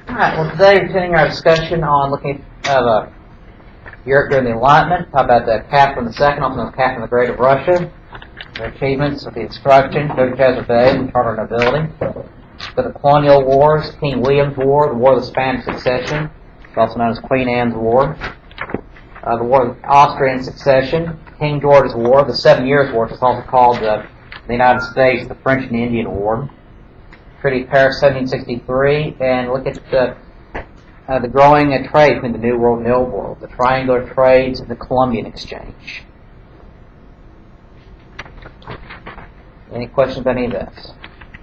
Alright, well today we're continuing our discussion on looking at Europe during the Enlightenment. Talk about Catherine II, also known as Catherine the Great of Russia, their achievements with the instruction, Judges of Day, and Charter of Nobility. The Colonial Wars, King William's War, the War of the Spanish Succession, also known as Queen Anne's War, the War of Austrian Succession, King George's War, the 7 Years' War, which is also called the United States, the French and Indian War, Treaty of Paris, 1763, and look at the growing trade between the New World and the Old World, the triangular trades, and the Columbian Exchange. Any questions about any of this?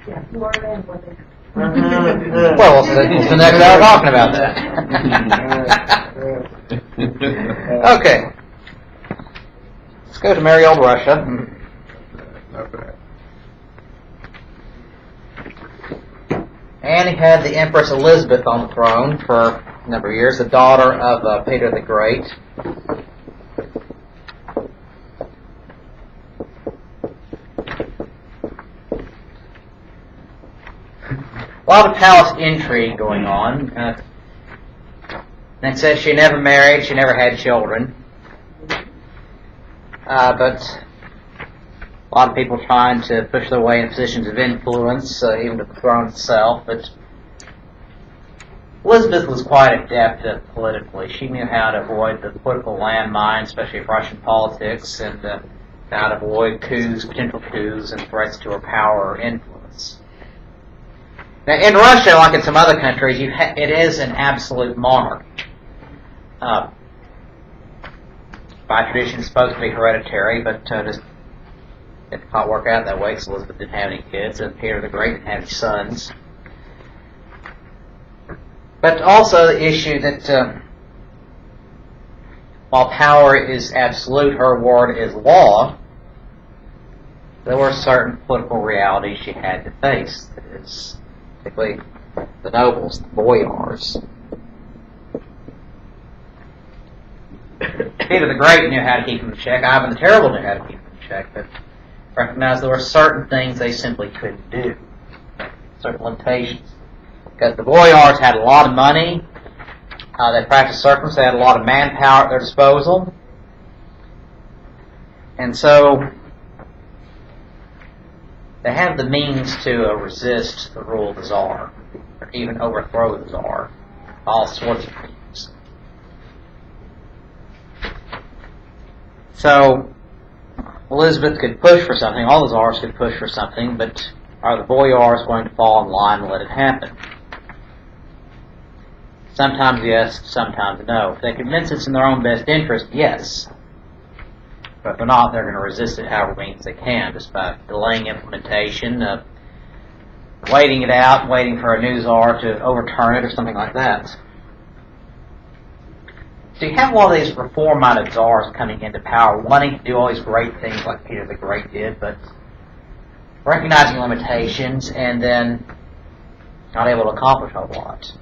Yeah, more than what they Well, it's the next hour talking about that. Okay. Let's go to merry old Russia. And he had the Empress Elizabeth on the throne for a number of years, the daughter of Peter the Great. A lot of palace intrigue going on. It says she never married, she never had children. But a lot of people trying to push their way in positions of influence, even to the throne itself. But Elizabeth was quite adept politically. She knew how to avoid the political landmine, especially of Russian politics, and how to avoid coups, potential coups, and threats to her power or influence. Now, in Russia, like in some other countries, it is an absolute monarchy. By tradition, it's supposed to be hereditary, but just it did not work out that way because Elizabeth didn't have any kids, and Peter the Great didn't have any sons. But also the issue that while power is absolute, her word is law, there were certain political realities she had to face. That is, particularly the nobles, the boyars. Peter the Great knew how to keep them in check. Ivan the Terrible knew how to keep them in check, but recognized there were certain things they simply couldn't do, certain limitations. Because the boyars had a lot of money, they practiced serfdom, they had a lot of manpower at their disposal, and so they had the means to resist the rule of the Tsar, or even overthrow the Tsar, all sorts of things. So Elizabeth could push for something, all the Tsars could push for something, but are the boyars going to fall in line and let it happen? Sometimes yes, sometimes no. If they convince it's in their own best interest, yes. But if they're not, they're going to resist it however means they can, just by delaying implementation, waiting it out, waiting for a new Tsar to overturn it or something like that. So you have all these reform-minded Tsars coming into power, wanting to do all these great things like Peter the Great did, but recognizing limitations and then not able to accomplish a lot.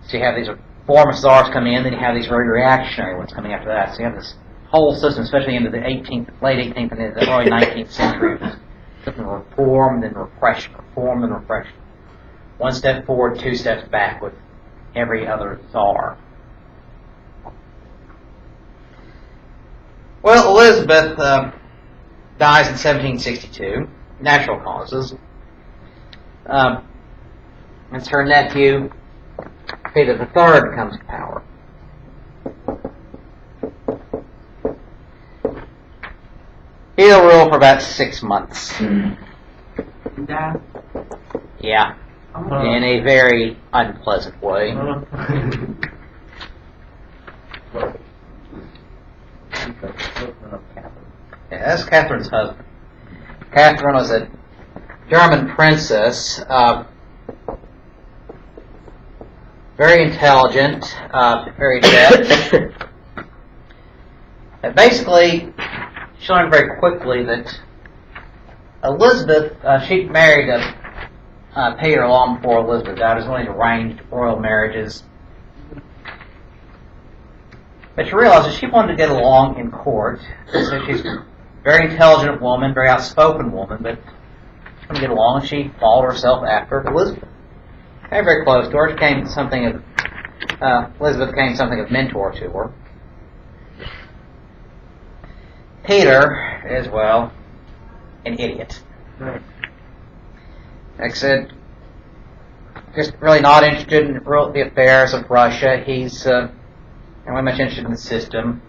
So you have these reformist Tsars coming in, then you have these very reactionary ones coming after that. So you have this whole system, especially into the late 18th and the early 19th century, of reform and repression, reform and repression. One step forward, 2 steps back with every other Tsar. Well, Elizabeth dies in 1762, natural causes. It's her nephew, Peter III, comes to power. He'll rule for about 6 months. Yeah. In a very unpleasant way. Yeah, that's Catherine's husband. Catherine was a German princess, very intelligent, very adept. Basically, she learned very quickly that Elizabeth, she married Peter long before Elizabeth died. It was one of these arranged royal marriages. But she realized that she wanted to get along in court. So she's a very intelligent woman, very outspoken woman, but she wanted to get along, and she followed herself after Elizabeth. Very, very close to her. She became something of, Elizabeth became something of mentor to her. Peter is, well, an idiot. Right. Like I said, just really not interested in the affairs of Russia. He's not very much interested in the system.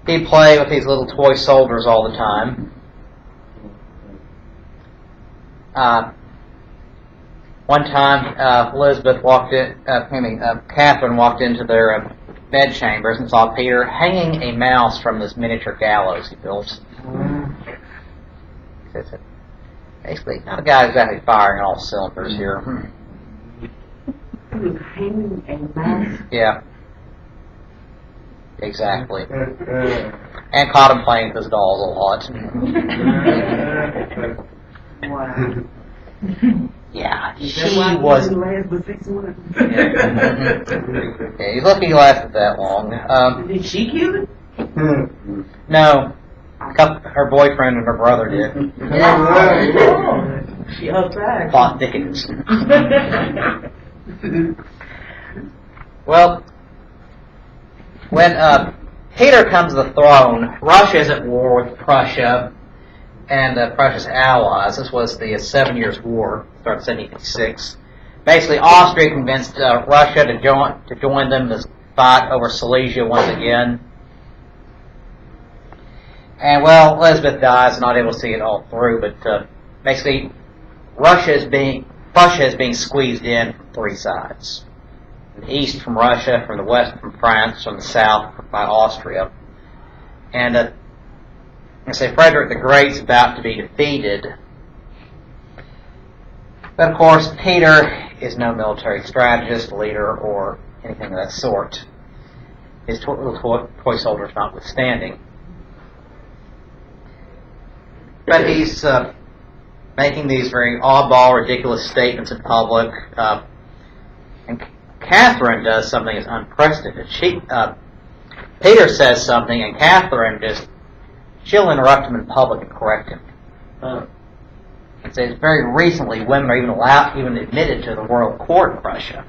He'd play with these little toy soldiers all the time. One time, Catherine walked into their bed chambers and saw Peter hanging a mouse from this miniature gallows he built. Basically, not a guy who's exactly firing on all cylinders here. He was hanging a mouse. Yeah. Exactly. And caught him playing with his dolls a lot. Wow. Yeah, Is she that why he was. didn't last but 6 months? Yeah, he's lucky he lasted that long. Did she kill him? No, her boyfriend and her brother did. She outside. Plot thickens. Well, when Peter comes to the throne, Russia is at war with Prussia and Prussia's allies. This was the 7 Years' War, started in 1756. Basically, Austria convinced Russia to join them to fight over Silesia once again. And, well, Elizabeth dies, not able to see it all through, but basically, Prussia is being squeezed in from three sides. From the east from Russia, from the west from France, from the south by Austria. And I say Frederick the Great's about to be defeated. But of course, Peter is no military strategist, leader, or anything of that sort. His little toy soldiers notwithstanding. But he's making these very oddball, ridiculous statements in public. And Catherine does something that's unprecedented. Peter says something, and Catherine she'll interrupt him in public and correct him. It says very recently women are even admitted to the royal court in Russia.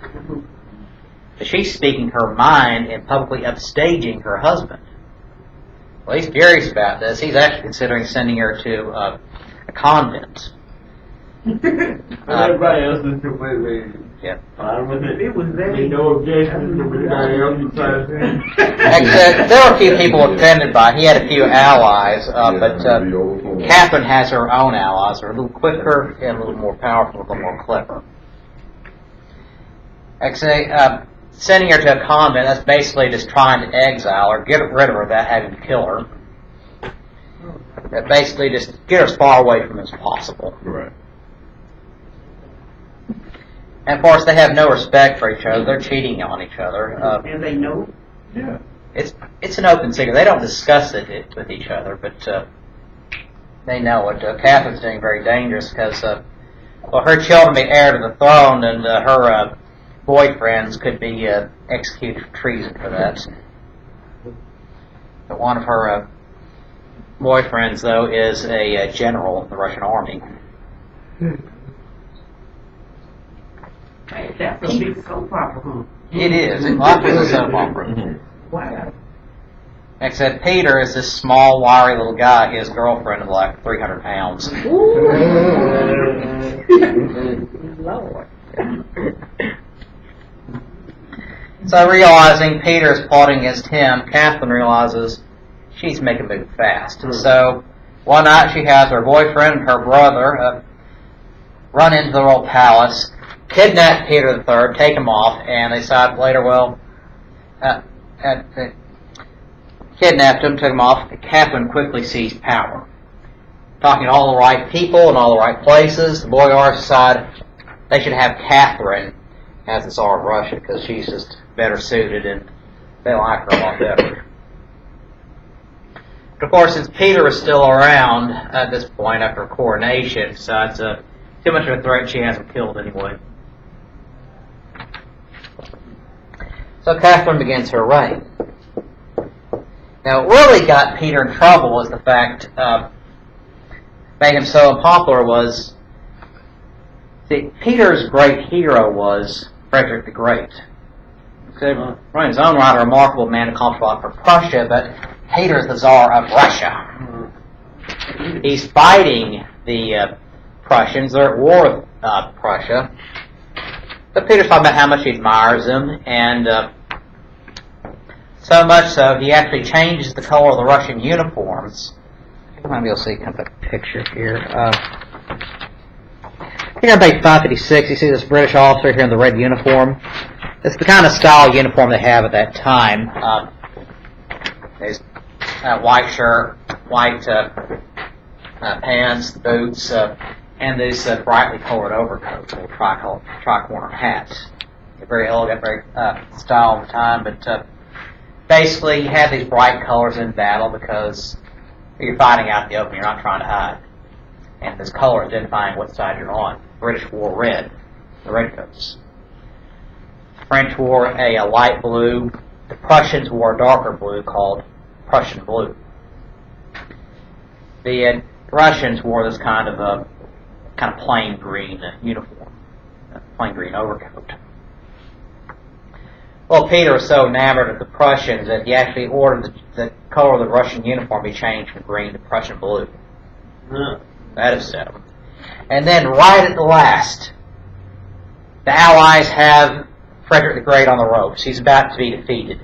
So she's speaking her mind and publicly upstaging her husband. Well, he's furious about this. He's actually considering sending her to a convent. Everybody else is completely fine with it. It was very. No objection to everybody else besides him. Except there were a few people offended by it. He had a few allies, but Catherine has her own allies. They're a little quicker and a little more powerful, a little more clever. Sending her to a convent, that's basically just trying to exile her, get rid of her without having to kill her. Basically just get her as far away from as possible. Right. And of course, they have no respect for each other. They're cheating on each other. And they know. Yeah. It's an open secret. They don't discuss it with each other, but they know it. Catherine's doing very dangerous because, her children be heir to the throne, and her boyfriends could be executed for treason for that. But one of her boyfriends, though, is a general in the Russian army. Hey, that's a big soap opera, huh? It is. It is a soap opera. Wow. Except Peter is this small, wiry little guy. His girlfriend is like 300 pounds. Lord. So realizing Peter is plotting against him, Catherine realizes she's making a move fast. So one night she has her boyfriend and her brother run into the royal palace, kidnap Peter III, take him off, and they decide later, kidnapped him, took him off. Catherine quickly seized power. Talking to all the right people in all the right places, the boyars decide they should have Catherine as the Tsar of Russia because she's just better suited and they like her a lot better. But of course, since Peter is still around at this point after coronation, decides too much of a threat, she has him killed anyway. So Catherine begins her reign. Now, what really got Peter in trouble was the fact made him so unpopular was that Peter's great hero was Frederick the Great. So, in his own right, a remarkable man accomplished a lot for Prussia, but Peter is the Tsar of Russia. He's fighting the Prussians. They're at war with Prussia. But Peter's talking about how much he admires them, and so much so he actually changes the color of the Russian uniforms. You might be able to see kind of a picture here. Here on page 556, you see this British officer here in the red uniform. It's the kind of style uniform they have at that time. There's white shirt, white pants, boots, and these brightly colored overcoats, or tri-corner hats. They're very elegant, very style of the time, but basically you have these bright colors in battle because you're fighting out in the open, you're not trying to hide. And this color is identifying what side you're on. The British wore red, the redcoats. The French wore a light blue. The Prussians wore a darker blue called Prussian blue. The Russians wore this kind of plain green uniform, plain green overcoat. Well, Peter was so enamored of the Prussians that he actually ordered the color of the Russian uniform be changed from green to Prussian blue. That is so. And then, right at the last, the Allies have Frederick the Great on the ropes. He's about to be defeated.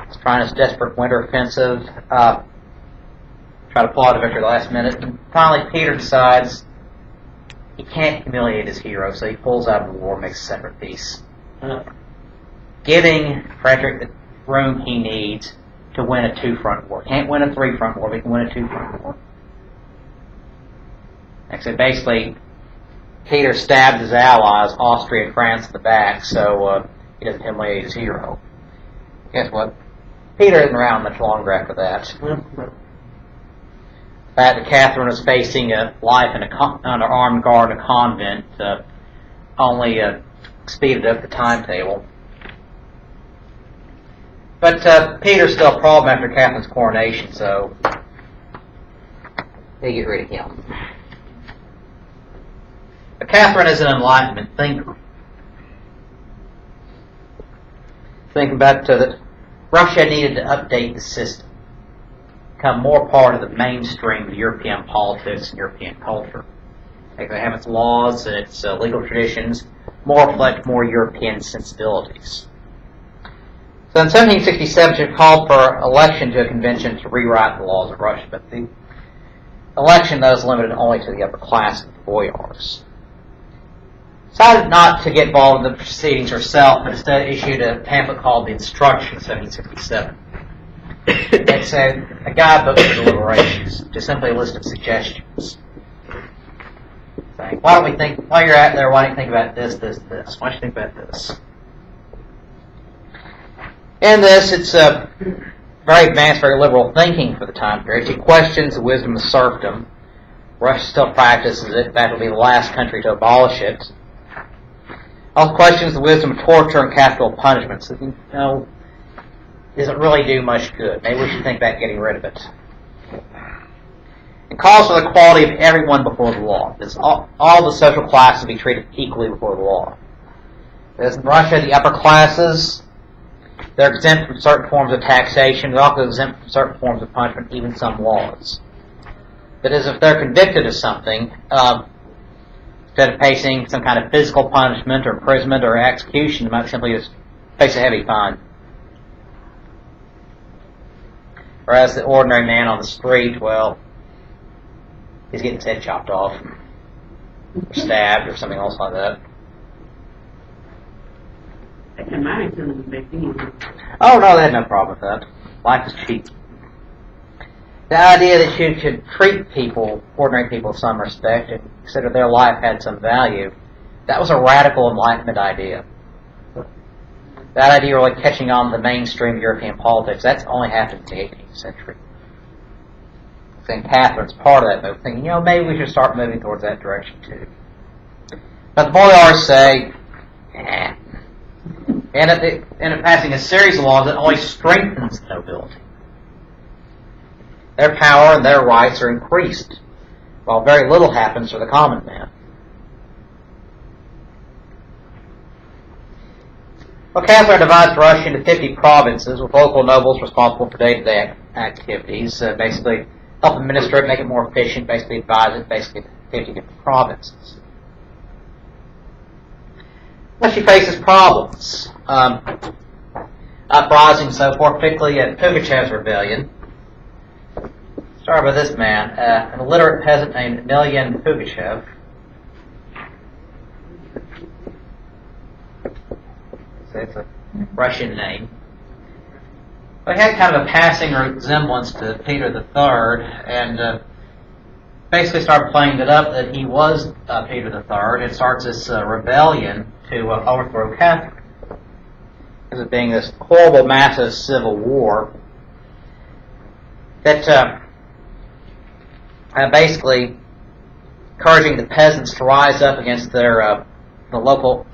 He's trying his desperate winter offensive, try to pull out a victory at the last minute. And finally, Peter decides he can't humiliate his hero, so he pulls out of the war and makes a separate peace, giving Frederick the room he needs to win a two-front war. Can't win a three-front war, but he can win a two-front war. Like I said, basically, Peter stabs his allies, Austria and France, in the back, so he doesn't humiliate his hero. Guess what? Peter isn't around much longer after that. The fact that Catherine was facing a life under armed guard in a convent only speeded up the timetable. But Peter's still a problem after Catherine's coronation, so they get rid of him. But Catherine is an Enlightenment thinker. Think about that Russia needed to update the system, become more part of the mainstream of European politics and European culture. They have its laws and its legal traditions reflect more European sensibilities. So in 1767, she called for election to a convention to rewrite the laws of Russia, but the election, though, is limited only to the upper class of the boyars. Decided not to get involved in the proceedings herself, but instead issued a pamphlet called The Instruction in 1767. It's a guidebook for deliberations, just simply a list of suggestions. Saying, why don't we think, while you're out there, why don't you think about this, this, this? Why don't you think about this? In this, it's very advanced, very liberal thinking for the time period. She questions the wisdom of serfdom. Russia still practices it. That will be the last country to abolish it. Also questions the wisdom of torture and capital punishments. Doesn't really do much good. Maybe we should think about getting rid of it. It calls for the equality of everyone before the law. All the social classes be treated equally before the law. As in Russia, the upper classes, they're exempt from certain forms of taxation. They're also exempt from certain forms of punishment, even some laws. That is, if they're convicted of something, instead of facing some kind of physical punishment or imprisonment or execution, they might simply just face a heavy fine. Whereas the ordinary man on the street, well, he's getting his head chopped off, or stabbed, or something else like that. In my opinion, a big deal. Oh, no, they had no problem with that. Life is cheap. The idea that you should treat people, ordinary people, with some respect and consider their life had some value, that was a radical Enlightenment idea. That idea really catching on the mainstream European politics, that's only happened in the 18th century. I think Catherine's part of that move, thinking, maybe we should start moving towards that direction too. But the boyars say, and at passing a series of laws that only strengthens the nobility. Their power and their rights are increased. while very little happens for the common man. Well, Catherine divides Russia into 50 provinces, with local nobles responsible for day-to-day activities, basically help administer it, make it more efficient, basically advise it, basically 50 different provinces. But she faces problems. Uprising and so forth, particularly at Pugachev's rebellion. Start with this man, an illiterate peasant named Emelian Pugachev. So it's a Russian name. But he had kind of a passing resemblance to Peter III, and basically started playing it up that he was Peter III, and starts this rebellion to overthrow Catherine. As it being this horrible, massive civil war that basically encouraging the peasants to rise up against their local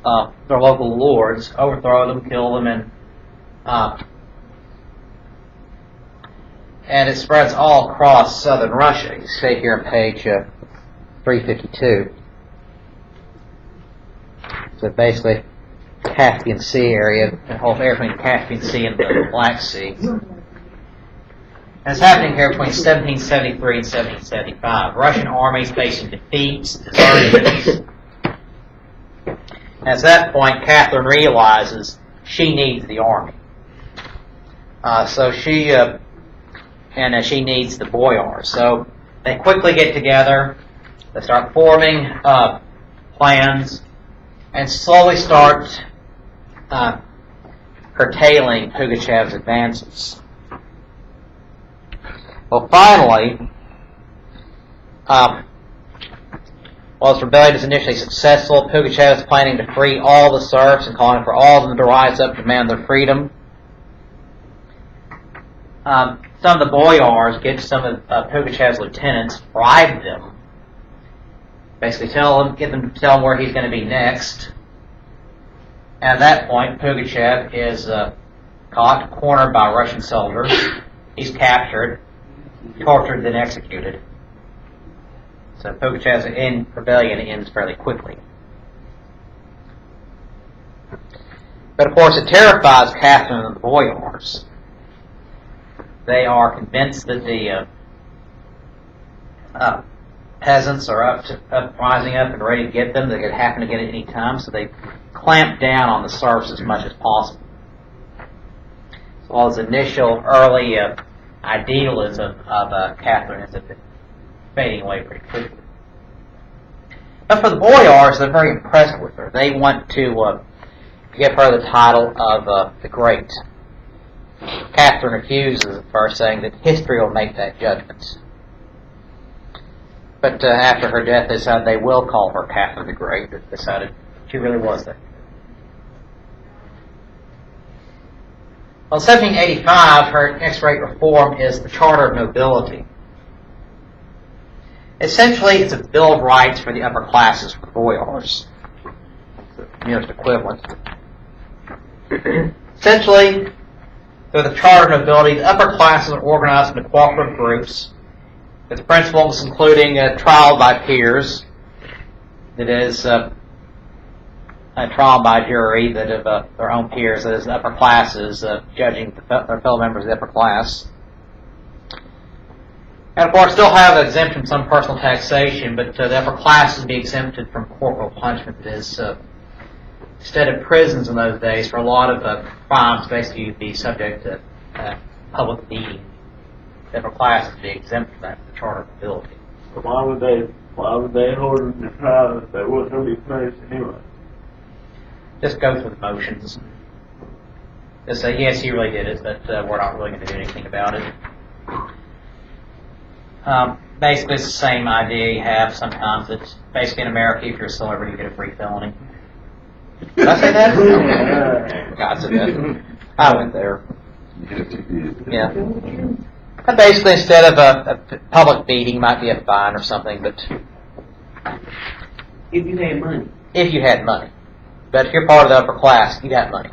lords, overthrow them, kill them, and it spreads all across southern Russia. You see here on page 352. So basically, Caspian Sea area, the whole area between the Caspian Sea and the Black Sea. And it's happening here between 1773 and 1775. Russian armies facing defeats, desertions. At that point, Catherine realizes she needs the army. So she needs the boyars. So they quickly get together. They start forming plans and slowly start curtailing Pugachev's advances. Well, finally, while this rebellion is initially successful, Pugachev is planning to free all the serfs and calling for all of them to rise up to demand their freedom. Some of the boyars get some of Pugachev's lieutenants, bribe them, basically get them to tell him where he's going to be next. At that point, Pugachev is caught, cornered by Russian soldiers. He's captured, tortured, then executed. So Pugachev's rebellion ends fairly quickly. But of course, it terrifies Catherine and the boyars. They are convinced that the peasants are rising up and ready to get them. They could happen to get it any time, so they clamp down on the serfs as much as possible. So all this initial early idealism of Catherine ends up fading away pretty quickly. But for the boyars, they're very impressed with her. They want to give her the title of the Great. Catherine refuses at first, saying that history will make that judgment. But after her death, they decided they will call her Catherine the Great. They decided she really was that. Well, in 1785, her next great reform is the Charter of Nobility. Essentially, it's a Bill of Rights for the upper classes, for the boyars. The nearest equivalent. Essentially, through the Charter of Nobility, the upper classes are organized into cooperative groups with principles including trial by peers, that is, a trial by jury, that of their own peers, that is, the upper classes judging their fellow members of the upper class. And of course, still have an exemption from some personal taxation, but the upper classes would be exempted from corporal punishment. That is, instead of prisons in those days, for a lot of crimes, basically you'd be subject to public beating. The upper classes would be exempt from that, the Charter of Nobility. So why would they hold them to trial if they wasn't going to be punished anyway? Just go through the motions. Just say, yes, he really did it, but we're not really going to do anything about it. Basically, it's the same idea you have sometimes. It's basically in America, if you're a celebrity, you get a free felony. Did I say that? God said that. I went there. Yeah. But basically, instead of a public beating, might be a fine or something, but... If you had money. If you had money. But if you're part of the upper class, you got money.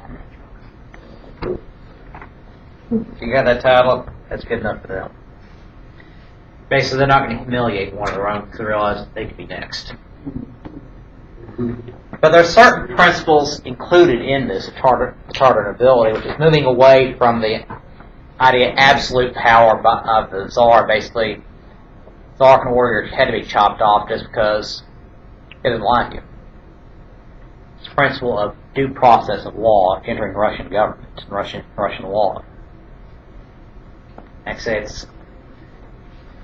If you got that title, that's good enough for them. Basically, they're not going to humiliate one of their own because they realize that they could be next. But there are certain principles included in this charter nobility, which is moving away from the idea of absolute power of the Tsar. Basically, Tsar can order your head to be chopped off just because it doesn't like you. It's the principle of due process of law entering Russian government and Russian law. Like I say, it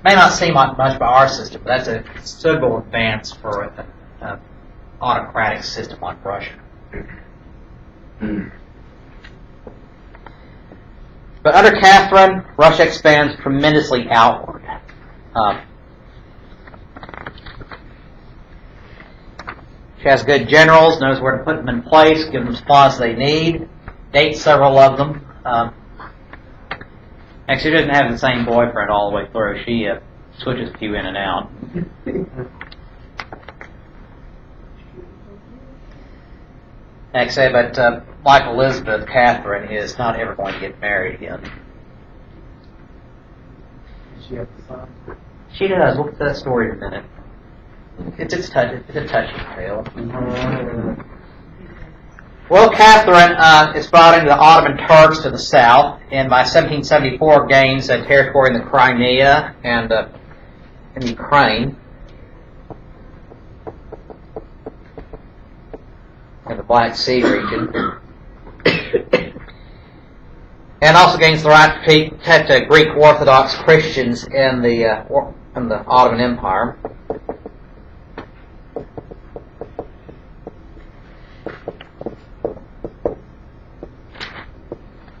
may not seem like much by our system, but that's a considerable advance for an autocratic system like Russia. But under Catherine, Russia expands tremendously outward. She has good generals, knows where to put them in place, give them supplies they need, dates several of them. Actually, she doesn't have the same boyfriend all the way through. She switches a few in and out. Like I say, but like Elizabeth, Catherine is not ever going to get married again. She has a son. She does. We'll get to that story in a minute. It's a touching tale. Well, Catherine is fighting the Ottoman Turks to the south, and by 1774 gains territory in the Crimea and in Ukraine, in the Black Sea region, and also gains the right to protect Greek Orthodox Christians in the Ottoman Empire.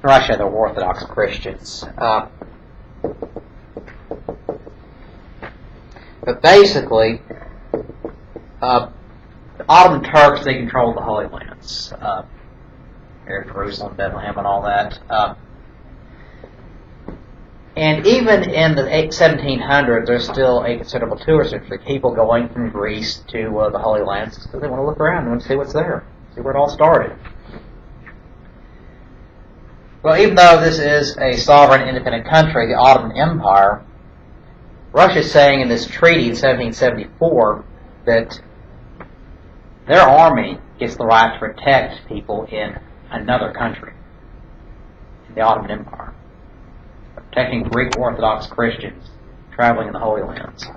Russia, they're Orthodox Christians. But basically, the Ottoman Turks, they controlled the Holy Lands. Here, Jerusalem, Bethlehem, and all that. And even in the 1700s, there's still a considerable tourist industry. People going from Greece to the Holy Lands because they want to look around and see what's there, see where it all started. Well, even though this is a sovereign, independent country, the Ottoman Empire, Russia is saying in this treaty in 1774 that their army gets the right to protect people in another country, the Ottoman Empire, protecting Greek Orthodox Christians traveling in the Holy Lands.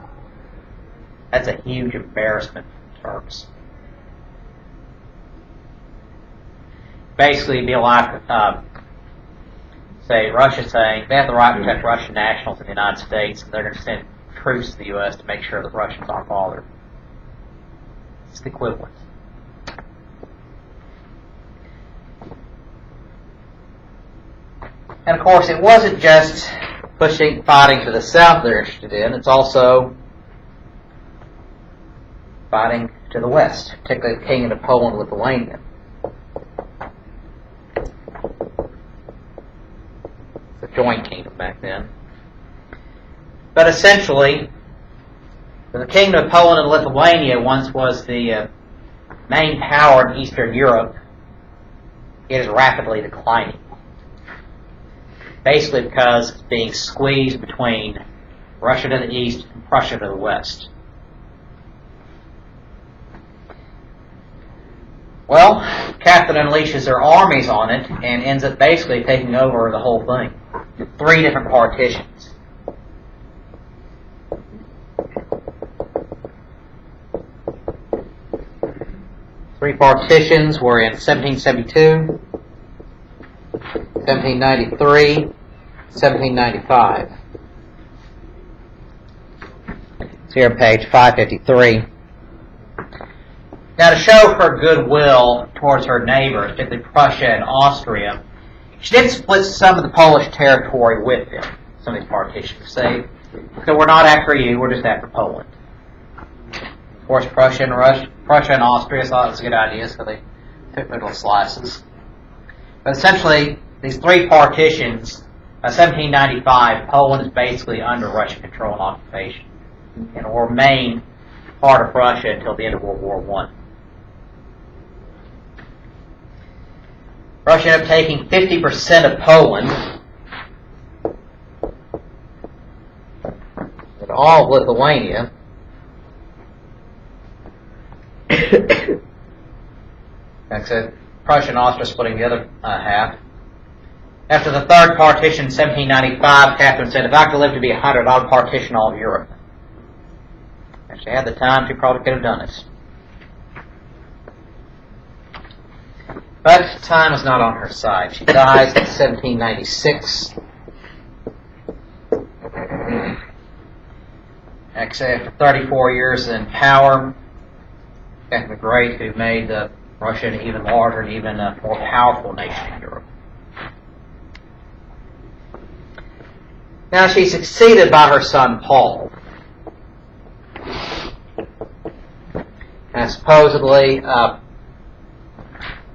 That's a huge embarrassment for the Turks. Basically, it'd be like say Russia saying they have the right to protect Russian nationals in the United States, and they're going to send troops to the U.S. to make sure the Russians aren't bothered. It's the equivalent. And of course, it wasn't just fighting to the south they're interested in. It's also fighting to the west, particularly the Kingdom of Poland and Lithuania. It's a joint kingdom back then. But essentially, the Kingdom of Poland and Lithuania once was the main power in Eastern Europe. It is rapidly declining. Basically because it's being squeezed between Russia to the east and Prussia to the west. Well, Catherine unleashes her armies on it and ends up basically taking over the whole thing. 3 different partitions. Three partitions were in 1772, 1793, 1795. It's here on page 553. Now, to show her goodwill towards her neighbors, particularly Prussia and Austria, she did split some of the Polish territory with them, some of these partitions. Say, so we're not after you, we're just after Poland. Of course, Prussia and Austria thought it was a good idea, so they took little slices. But essentially, these 3 partitions, by 1795, Poland is basically under Russian control and occupation, and will remain part of Russia until the end of World War I. Russia ended up taking 50% of Poland. It all of Lithuania. Like I said, Prussia and Austria splitting the other half. After the third partition in 1795, Catherine said, if I could live to be 100, I would partition all of Europe. If she had the time, she probably could have done it. But time is not on her side. She dies in 1796. Actually, after 34 years in power, Catherine the Great, who made Russia an even larger and even more powerful nation in Europe. Now she's succeeded by her son Paul. And supposedly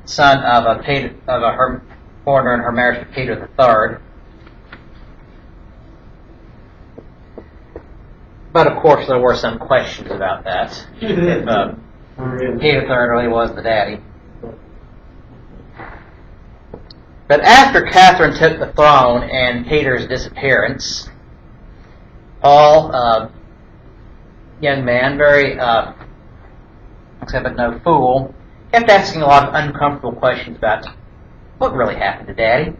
son of her born during her marriage to Peter III. But of course there were some questions about that. If Peter III really was the daddy. But after Catherine took the throne and Peter's disappearance, Paul, young man, very, except but no fool, kept asking a lot of uncomfortable questions about what really happened to Daddy.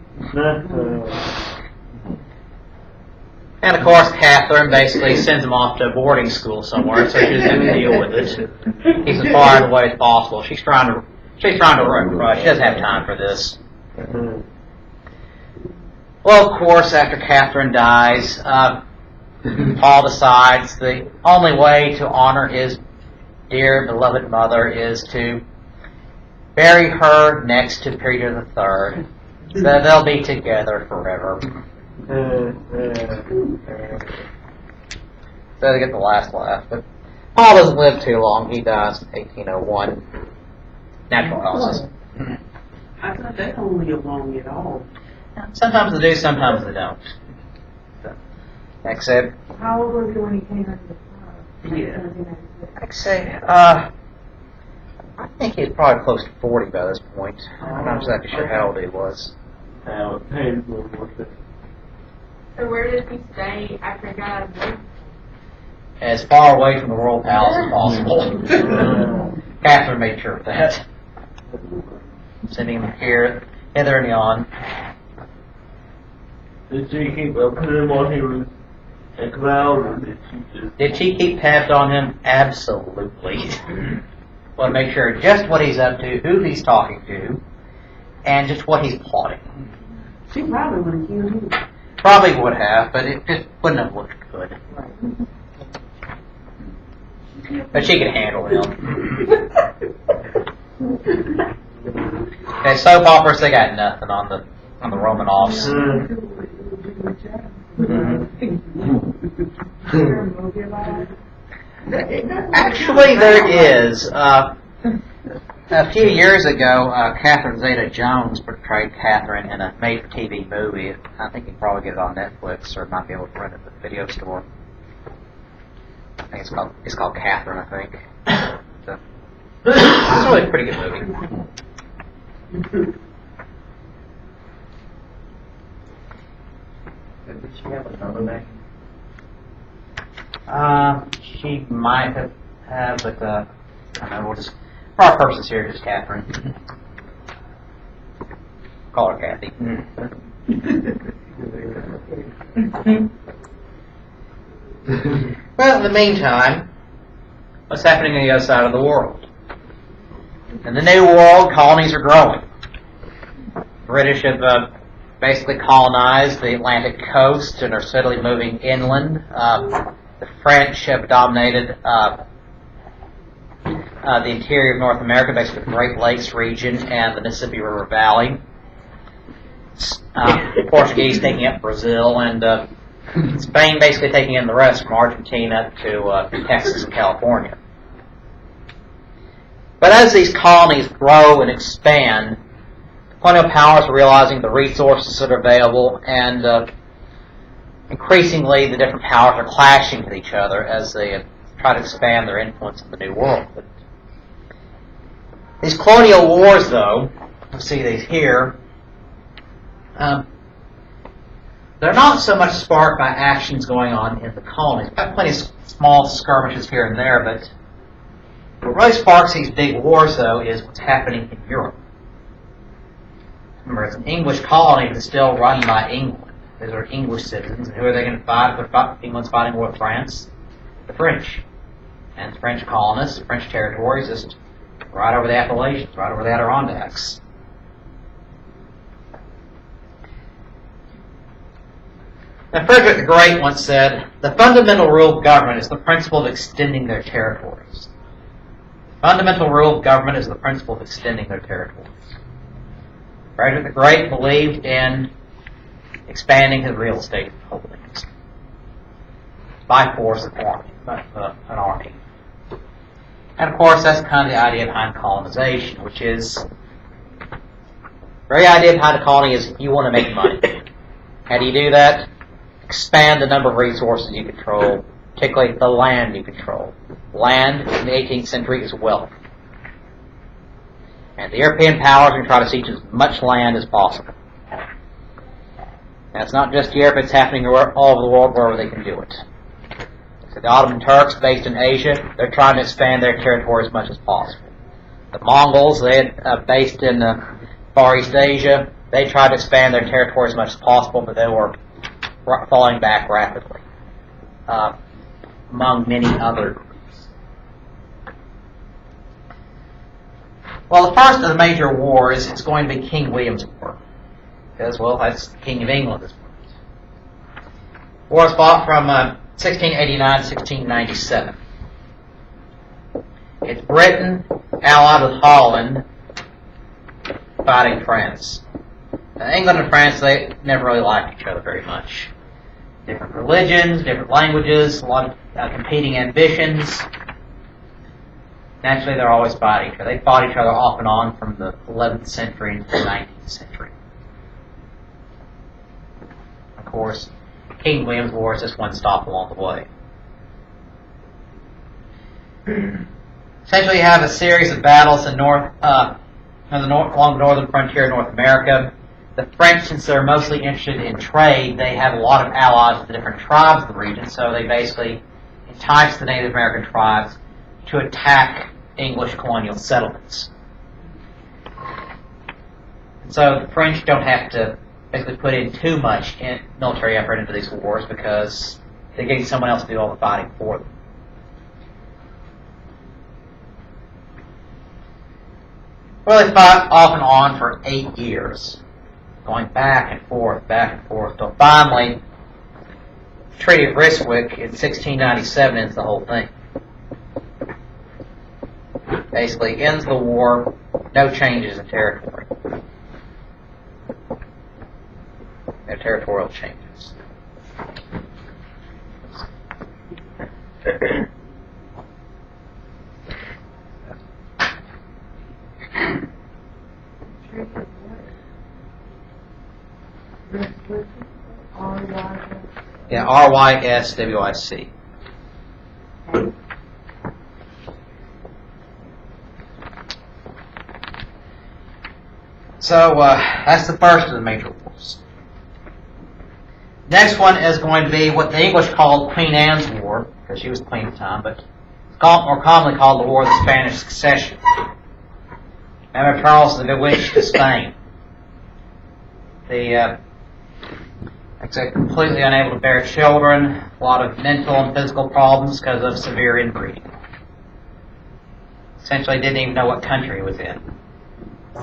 And of course, Catherine basically sends him off to boarding school somewhere, so she doesn't have to deal with it. He's as far away as possible. She's trying to rush. She doesn't have time for this. Well, of course, after Catherine dies, Paul decides the only way to honor his dear beloved mother is to bury her next to Peter III. So they'll be together forever. So they get the last laugh. But Paul doesn't live too long. He dies in 1801. Natural causes. I thought they don't live long at all. Sometimes they do, sometimes they don't. So, except, How old was he when he came into the club? Yeah. I'd say, I think he's probably close to 40 by this point. I'm not exactly sure how old he was. How painful was it? So where did he stay after he got out of jail? As far away from the royal palace as possible. Catherine made sure of that. Sending him here, hither and yon. Did she keep up with him while he was exiled, or did she just... Did she keep tabs on him? Absolutely. Want to make sure just what he's up to, who he's talking to, and just what he's plotting. She probably would have killed him. Probably would have, but it just wouldn't have looked good. But she could handle him. Okay, soap operas, they got nothing on the Romanovs. Actually, there is. A few years ago, Catherine Zeta-Jones portrayed Catherine in a made-for-TV movie. I think you can probably get it on Netflix, or might be able to rent it at the video store. I think it's called Catherine, I think. So, it's really a pretty good movie. Did she have another name? She might have, but I don't know. We'll just, for our purposes here, just Catherine. Call her Kathy. Well, in the meantime, what's happening on the other side of the world? In the New World, colonies are growing. The British have basically colonized the Atlantic coast and are steadily moving inland. The French have dominated the interior of North America, basically the Great Lakes region and the Mississippi River Valley. The Portuguese taking up Brazil, and Spain basically taking in the rest from Argentina to Texas and California. But as these colonies grow and expand, colonial powers are realizing the resources that are available, and increasingly the different powers are clashing with each other as they try to expand their influence in the New World. But these colonial wars, though, we see these here, they're They're not so much sparked by actions going on in the colonies. We've got plenty of small skirmishes here and there, but what really sparks these big wars, though, is what's happening in Europe. Remember, it's an English colony, but it's still run by England. Those are English citizens. And who are they going to fight? England's fighting war with France? The French. And the French colonists, the French territories, just right over the Appalachians, right over the Adirondacks. Now, Frederick the Great once said, "The fundamental rule of government is the principle of extending their territories." The fundamental rule of government is the principle of extending their territories. Frederick the Great believed in expanding his real estate holdings by force of an army. And of course, that's kind of the idea behind colonization, which is, the very idea behind a colony is you want to make money. How do you do that? Expand the number of resources you control, particularly the land you control. Land in the 18th century is wealth. And the European powers are going to try to seize as much land as possible. And it's not just Europe, it's happening all over the world wherever they can do it. So the Ottoman Turks, based in Asia, they're trying to expand their territory as much as possible. The Mongols, based in Far East Asia, they tried to expand their territory as much as possible, but they were falling back rapidly, among many other groups. Well, the first of the major wars is going to be King William's War, because, well, that's the King of England at this point. War was fought from 1689 to 1697. It's Britain allied with Holland fighting France. Now, England and France, they never really liked each other very much. Different religions, different languages, a lot of competing ambitions. Naturally, they're always fighting each other. They fought each other off and on from the 11th century into the 19th century. Of course, King William's War is just one stop along the way. Essentially, you have a series of battles along the northern frontier of North America. The French, since they're mostly interested in trade, they have a lot of allies with the different tribes of the region, so they basically entice the Native American tribes to attack English colonial settlements. And so the French don't have to basically put in too much military effort into these wars because they're getting someone else to do all the fighting for them. Well, they fought off and on for 8 years, going back and forth, till finally the Treaty of Ryswick in 1697 ends the whole thing. Basically ends the war, no changes in territory. No territorial changes. Yeah, RYSWIC. So that's the first of the major wars. Next one is going to be what the English called Queen Anne's War, because she was the queen at the time, but it's more commonly called the War of the Spanish Succession. Remember, Charles the Bewitched of Spain. They're completely unable to bear children, a lot of mental and physical problems because of severe inbreeding. Essentially didn't even know what country he was in.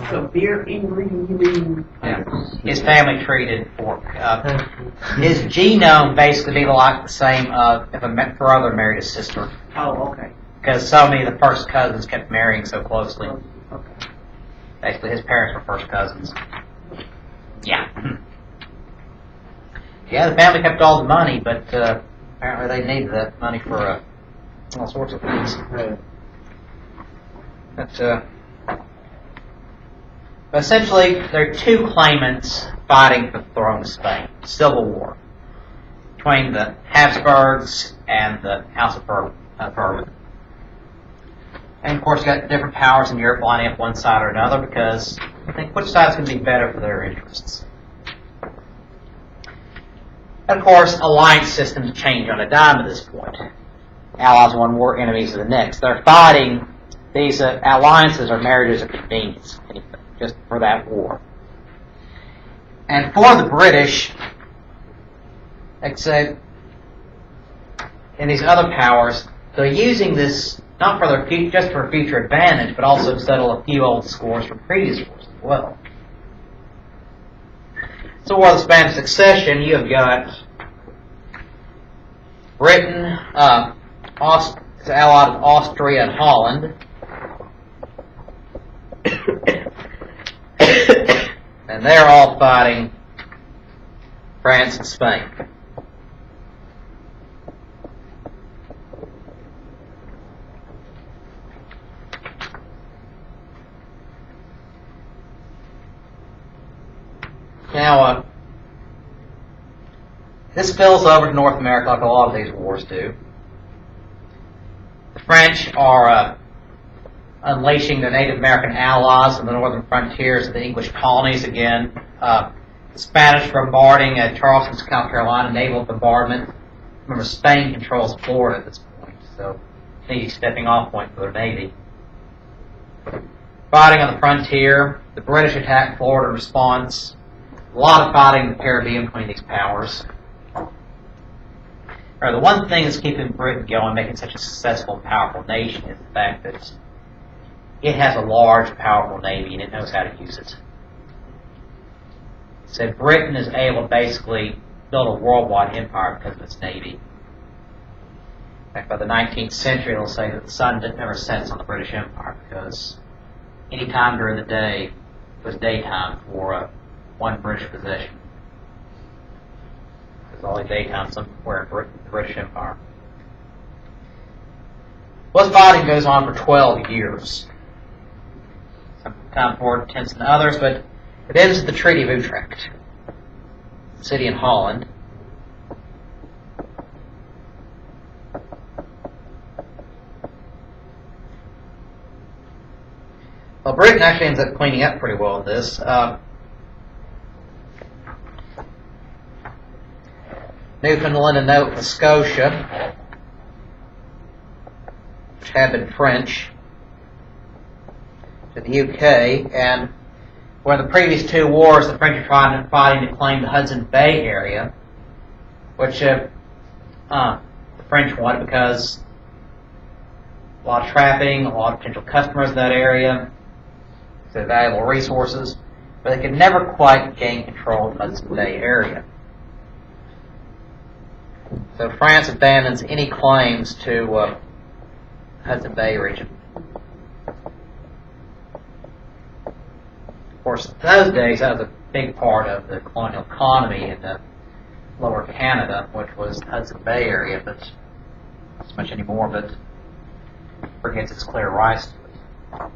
Severe inbreeding, you mean? Yeah. His family treated for his genome basically be like the same if a brother married a sister. Oh, okay. Because so many of the first cousins kept marrying so closely. Okay. Basically, his parents were first cousins. Yeah. Yeah, the family kept all the money, but apparently they needed that money for all sorts of things. But essentially, there are two claimants fighting for the throne of Spain. Civil war between the Habsburgs and the House of Bourbon. And of course, you got different powers in Europe lining up one side or another because I think which side's going to be better for their interests. And of course, alliance systems change on a dime at this point. Allies one war, enemies of the next. They're fighting. These alliances or marriages of convenience, just for that war. And for the British, except in these other powers, they're using this not for their just for future advantage, but also to settle a few old scores from previous wars as well. So, War of the Spanish Succession, you have got Britain, is allied with Austria and Holland. And they're all fighting France and Spain. Now, this spills over to North America like a lot of these wars do. The French are unleashing their Native American allies on the northern frontiers of the English colonies again. The Spanish bombarding at Charleston, South Carolina, naval bombardment. Remember, Spain controls Florida at this point, so maybe stepping off point for their navy. Fighting on the frontier. The British attack Florida in response. A lot of fighting in the Caribbean between these powers. The one thing that's keeping Britain going, making such a successful and powerful nation, is the fact that it has a large, powerful navy and it knows how to use it. So Britain is able to basically build a worldwide empire because of its navy. In fact, by the 19th century, they'll say that the sun never sets on the British Empire because any time during the day was daytime for one British possession. It's only daytime somewhere in the British Empire. Well, this fighting goes on for 12 years. Sometimes more intense than others, but it ends at the Treaty of Utrecht, a city in Holland. Well, Britain actually ends up cleaning up pretty well in this. Newfoundland and Nova Scotia, which had been French, to the UK, and where the previous two wars, the French are fighting to claim the Hudson Bay area, which the French wanted because a lot of trapping, a lot of potential customers in that area, so valuable resources, but they could never quite gain control of the Hudson Bay area. So France abandons any claims to Hudson Bay region. Of course, in those days, that was a big part of the colonial economy in lower Canada, which was the Hudson Bay area, but not so much anymore, but forgets its clear rights to it.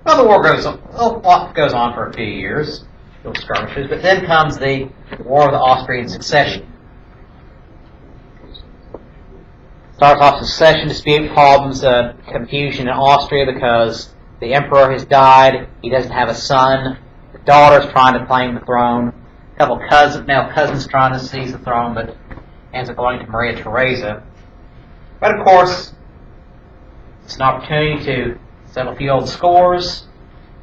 Well, the war goes on, a lot goes on for a few years, little skirmishes, but then comes the War of the Austrian Succession. Starts off succession dispute, problems, confusion in Austria because the emperor has died, he doesn't have a son, the daughter's trying to claim the throne, a couple male cousins trying to seize the throne, but ends up going to Maria Theresa. But of course, it's an opportunity to settle a few old scores,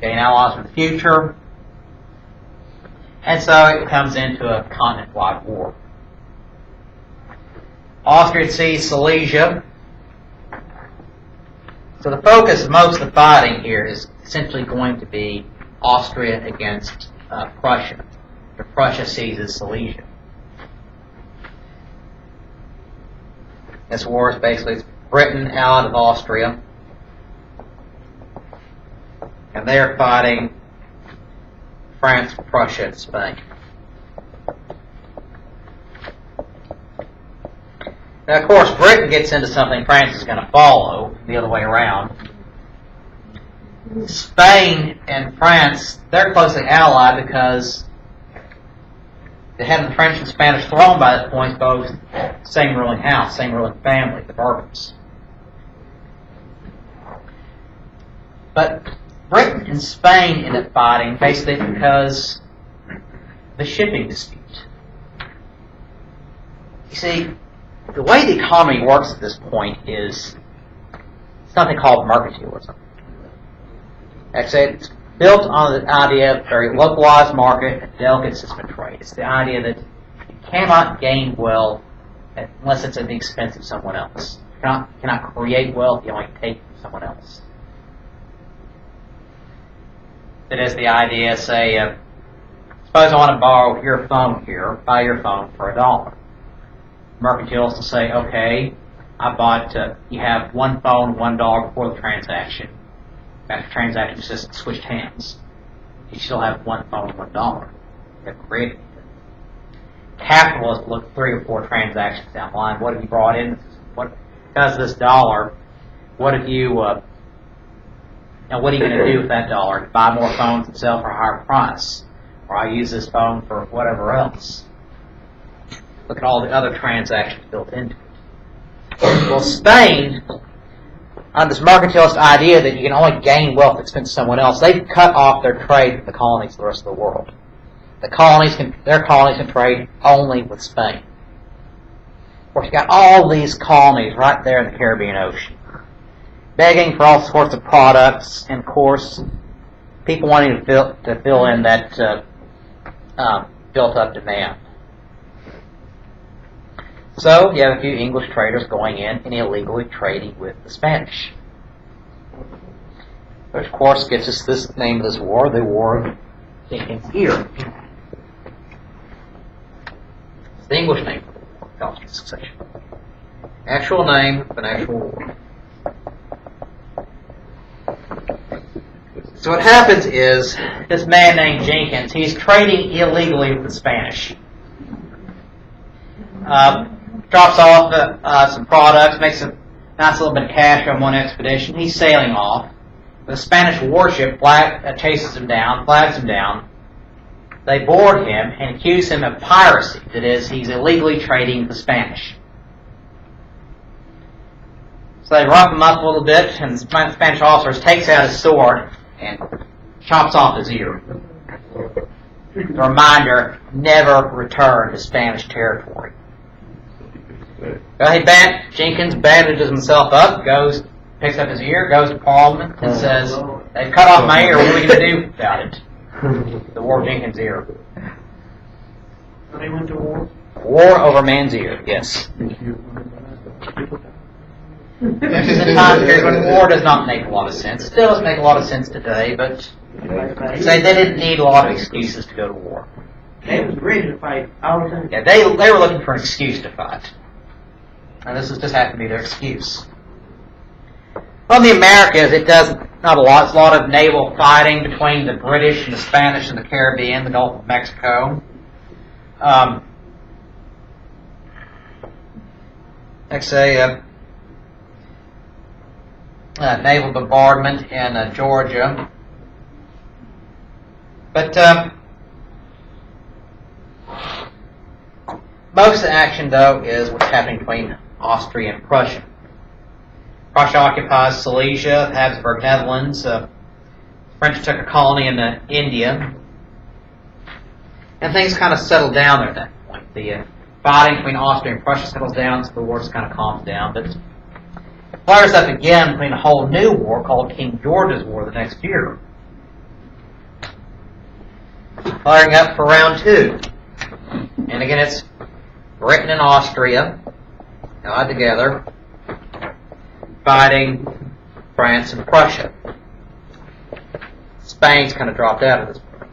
gain allies for the future, and so it comes into a continent-wide war. Austria seized Silesia. So the focus of most of the fighting here is essentially going to be Austria against Prussia. After Prussia seizes Silesia. This war is basically Britain allied with Austria, and they are fighting France, Prussia, and Spain. Now, of course, Britain gets into something France is going to follow, the other way around. Spain and France, they're closely allied because they had the French and Spanish throne by that point, both same ruling house, same ruling family, the Bourbons. But Britain and Spain end up fighting basically because the shipping dispute. You see, the way the economy works at this point is something called mercantilism. Actually, it's built on the idea of a very localized market and delicate system of trade. It's the idea that you cannot gain wealth unless it's at the expense of someone else. You cannot create wealth, you only take from someone else. That is the idea, say, suppose I want to borrow your phone here, buy your phone for $1. Mercantilists will say, okay, I bought, you have one phone, $1 before the transaction. After the transaction just switched hands. You still have one phone, $1. You have created it. Capitalists look 3 or 4 transactions down the line. What have you brought in? Because of this dollar, what have you, now what are you going to do with that dollar? Buy more phones and sell for a higher price? Or I use this phone for whatever else? Look at all the other transactions built into it. Well, Spain, on this mercantilist idea that you can only gain wealth at the expense of someone else, they've cut off their trade from the colonies to the rest of the world. Their colonies can trade only with Spain. Of course, you've got all these colonies right there in the Caribbean Ocean, begging for all sorts of products, and of course, people wanting to fill in that built-up demand. So you have a few English traders going in and illegally trading with the Spanish. Which, of course, gets us this name of this war, the War of Jenkins' Ear. It's the English name for the war, Belgian succession. Actual name of an actual war. So what happens is, this man named Jenkins, he's trading illegally with the Spanish. Drops off some products, makes a nice little bit of cash on one expedition. He's sailing off. The Spanish warship chases him down, flags him down. They board him and accuse him of piracy. That is, he's illegally trading with the Spanish. So they rough him up a little bit, and the Spanish officer takes out his sword and chops off his ear. The reminder, never return to Spanish territory. Well, Jenkins bandages himself up, picks up his ear, goes to Parliament, and says, they've cut off my ear, what are we going to do about it? The War of Jenkins' Ear. They went to war? War over man's ear, yes. This is a time period when war does not make a lot of sense. It still doesn't make a lot of sense today, but they didn't need a lot of excuses to go to war. They was ready to fight all the time. Yeah, they were looking for an excuse to fight. And this just happened to be their excuse. Well, in the Americas, it does not a lot. It's a lot of naval fighting between the British and the Spanish and the Caribbean, the Gulf of Mexico. Like say, naval bombardment in Georgia. But most of the action, though, is what's happening between Austria and Prussia. Prussia occupies Silesia, the Habsburg Netherlands. The French took a colony in India. And things kind of settled down there at that point. The fighting between Austria and Prussia settles down, so the war just kind of calms down. But it flares up again between a whole new war called King George's War the next year. Firing up for round 2. And again, it's Britain and Austria allied together, fighting France and Prussia. Spain's kind of dropped out at this point.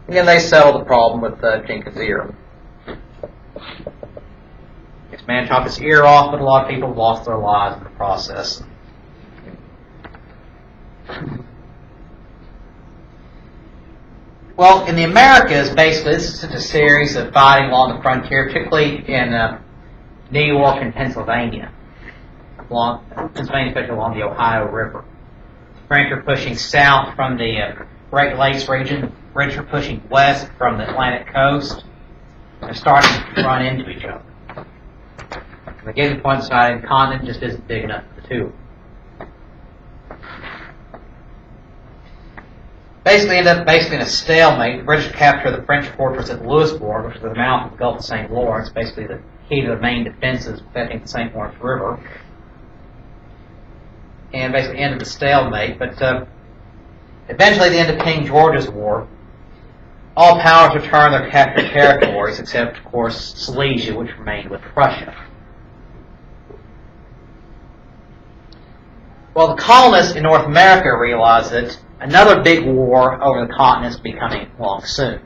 Again, they settled the problem with Jenkins' ear. This man chopped his ear off, but a lot of people have lost their lives in the process. Well, in the Americas, basically, this is just a series of fighting along the frontier, particularly in New York and Pennsylvania, especially along the Ohio River. The French are pushing south from the Great Lakes region. The British are pushing west from the Atlantic coast. They're starting to run into each other. And the given point side of the continent just isn't big enough for the two. basically ended up in a stalemate. The British captured the French fortress at Louisbourg, which is the mouth of the Gulf of St. Lawrence, basically the key to the main defenses protecting the St. Lawrence River, and basically ended the stalemate. But eventually, at the end of King George's War, all powers returned their captured territories, except, of course, Silesia, which remained with Prussia. Well, the colonists in North America realized that another big war over the continent is becoming along soon.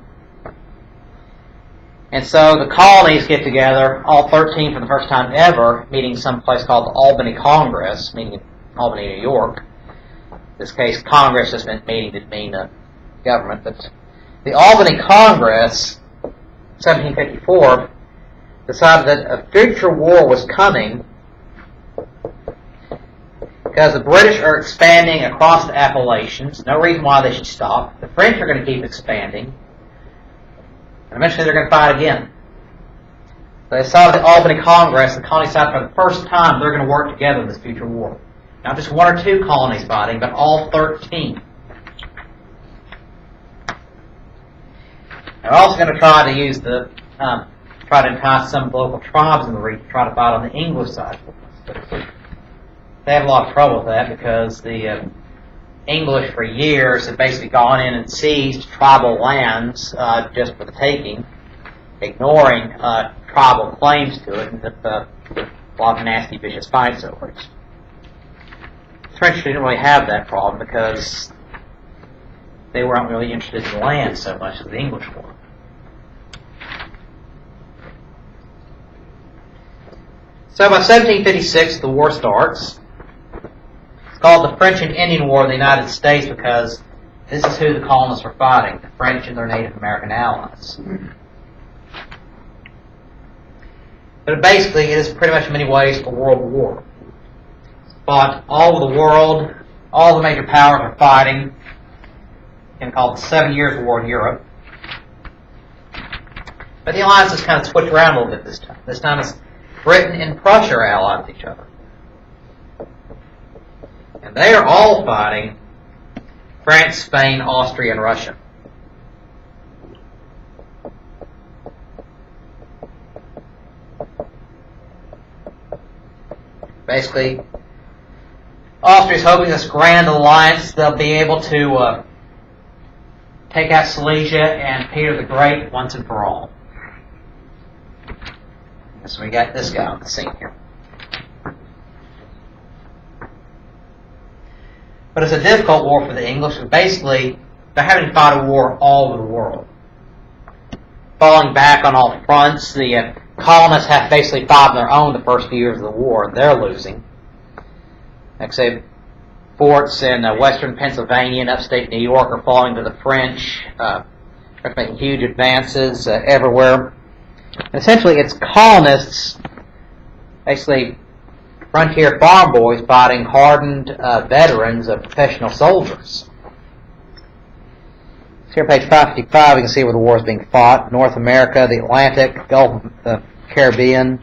And so the colonies get together, all 13 for the first time ever, meeting someplace called the Albany Congress, meeting in Albany, New York. In this case, Congress just meant meeting, didn't mean government. But the Albany Congress, 1754, decided that a future war was coming because the British are expanding across the Appalachians. No reason why they should stop. The French are going to keep expanding. And eventually they're going to fight again. So they saw at the Albany Congress, the colonies decided for the first time they're going to work together in this future war. Not just one or two colonies fighting, but all 13. They're also going to try to use try to entice some local tribes in the region to try to fight on the English side. They have a lot of trouble with that because the English for years have basically gone in and seized tribal lands just for the taking, ignoring tribal claims to it, and a lot of nasty, vicious fights over it. The French didn't really have that problem because they weren't really interested in the land so much as the English were. So by 1756, the war starts. It's called the French and Indian War of the United States because this is who the colonists were fighting, the French and their Native American allies. But basically, it is pretty much in many ways a world war. It's fought all over the world. All the major powers are fighting. It's called the 7 Years' War in Europe. But the alliances kind of switch around a little bit this time. This time it's Britain and Prussia are allied with each other. And they are all fighting France, Spain, Austria, and Russia. Basically, Austria's hoping this grand alliance, they'll be able to take out Silesia and Peter the Great once and for all. So we got this guy on the scene here. But it's a difficult war for the English. Basically, they're having to fight a war all over the world. Falling back on all fronts, the colonists have to basically fight on their own the first few years of the war, and they're losing. Like I say, forts in western Pennsylvania and upstate New York are falling to the French. They're making huge advances everywhere. And essentially, it's colonists, basically frontier farm boys, fighting hardened veterans of professional soldiers. So here, page 555, you can see where the war is being fought. North America, the Atlantic, Gulf, the Caribbean,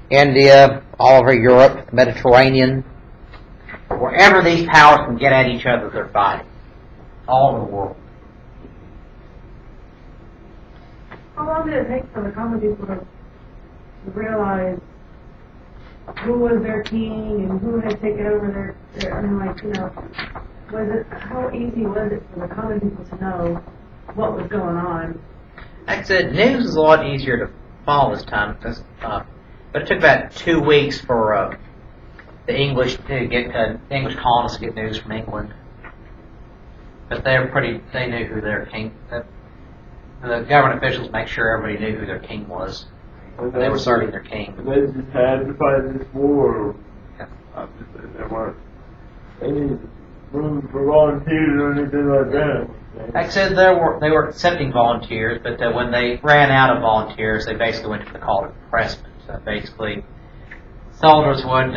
India, all over Europe, the Mediterranean. Wherever these powers can get at each other, they're fighting. All over the world. How long did it take for the common people to realize who was their king and who had taken over their I mean, like, you know, how easy was it for the common people to know what was going on? Like I said, news is a lot easier to follow this time, because, but it took about 2 weeks for the English to get English colonists to get news from England. But they knew who their king. The government officials make sure everybody knew who their king was. They were serving their king. They just had to fight this war. Yeah. There weren't any room for volunteers or anything like that. Like I said, they were accepting volunteers, but when they ran out of volunteers, they basically went to the call to impressment. So basically, soldiers would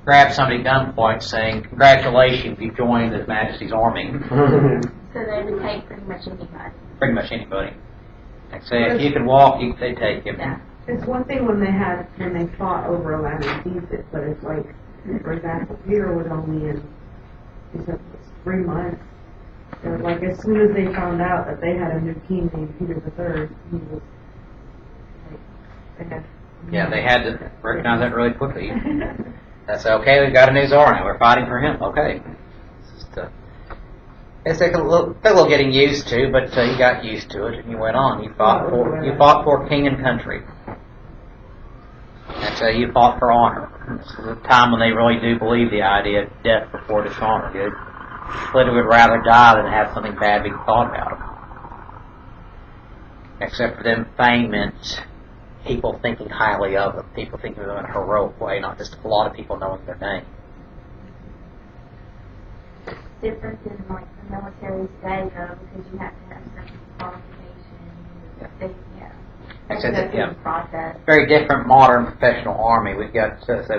grab somebody at gunpoint saying, "Congratulations, you joined His Majesty's Army." So they would take pretty much anybody. Pretty much anybody. Like I say, if you could walk, they take you. Yeah. It's one thing when they fought over a land and seized it, but it's like, for example, Peter was only in, he said, 3 months So, like, as soon as they found out that they had a new king named Peter III, he was like, they had. Yeah, they had to recognize that really quickly. That's okay. We've got a new czar now. We're fighting for him. Okay. It's like a little getting used to, but you got used to it and you went on. You fought for king and country. And so you fought for honor. This is a time when they really do believe the idea of death before dishonor. They literally would rather die than have something bad being thought about them. Except for them, fame meant people thinking highly of them, people thinking of them in a heroic way, not just a lot of people knowing their name. Different in like the military today though, because you have to have certain qualifications. Except that, yeah, Process. very different modern professional army. We've got to say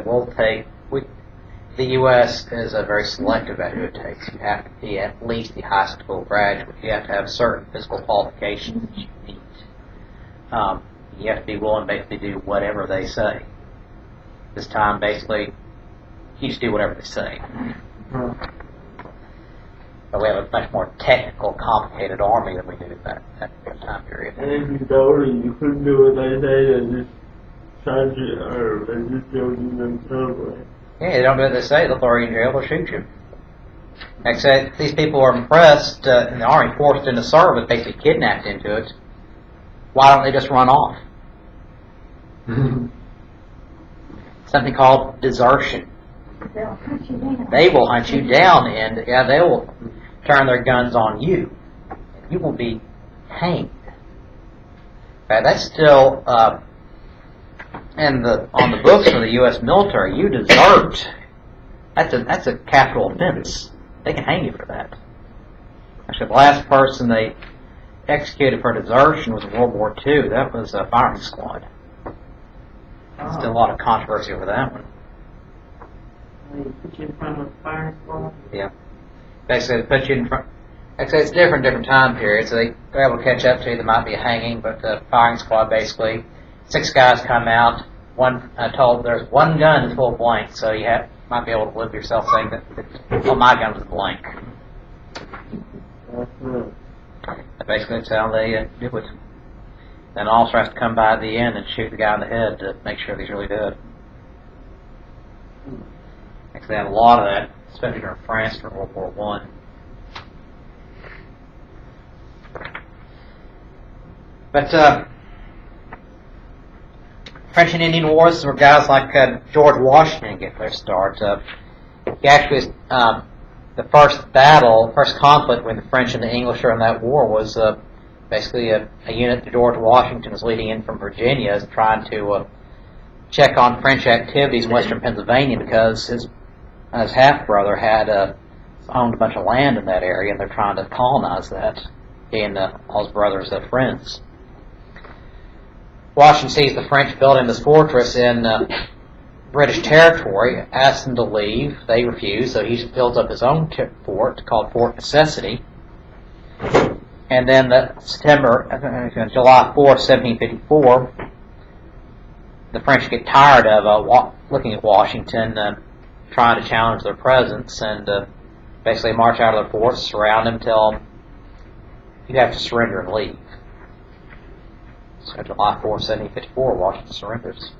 the U.S. is very selective about who it takes. You have to be at least the high school graduate. You have to have certain physical qualifications that you need. You have to be willing to basically do whatever they say. This time, basically, you just do whatever they say. But we have a much more technical, complicated army than we do at that time period. And if you told them you couldn't do what they say, they just charge you, or they just killed you themselves. Yeah, they don't do what they say, they'll throw you in jail, they'll shoot you. Except these people are impressed in the army, forced into service, basically kidnapped into it. Why don't they just run off? Something called desertion. They'll hunt you down. They will hunt you down, and they will turn their guns on you. You will be hanged. That's still on the books of the U.S. military. You desert. That's a capital offense. They can hang you for that. Actually, the last person they executed for desertion was in World War II. That was a firing squad. Still a lot of controversy over that one. They put you in front of a fire squad. Yeah. Basically, they put you in front. Actually, it's different time periods. So they're able to catch up to you. There might be a hanging, but the firing squad basically, 6 guys come out. One told there's one gun that's full of blank, so you might be able to live yourself saying that, well, my gun was blank. Basically, that's how they do it. Then an officer has to come by at the end and shoot the guy in the head to make sure that he's really dead. Actually, they had a lot of that, especially during France during World War I. But French and Indian Wars were guys like George Washington get their start. He actually the first conflict between the French and the English during that war was basically a unit that George Washington was leading in from Virginia, is trying to check on French activities in western Pennsylvania because his half-brother had owned a bunch of land in that area, and they're trying to colonize that, being all his brothers' friends. Washington sees the French building this fortress in British territory, asks them to leave. They refuse, so he builds up his own fort called Fort Necessity. And then July 4, 1754, the French get tired of looking at Washington, trying to challenge their presence, and basically march out of their fort, surround him, tell him, you have to surrender and leave. So July 4, 1754, Washington surrenders.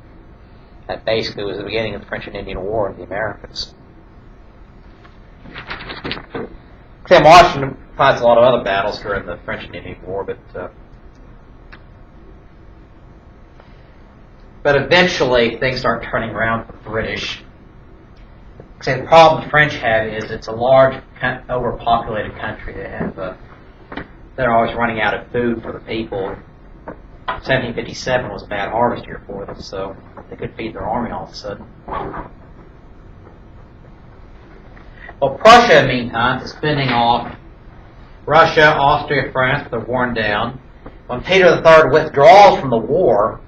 That basically was the beginning of the French and Indian War in the Americas. Sam Washington fights a lot of other battles during the French and Indian War, but eventually things start turning around for the British. The problem the French have is it's a large, overpopulated country. They're always running out of food for the people. 1757 was a bad harvest year for them, so they couldn't feed their army all of a sudden. Well, Prussia, in the meantime, is fending off Russia, Austria, France. They're worn down. When Peter III withdraws from the war,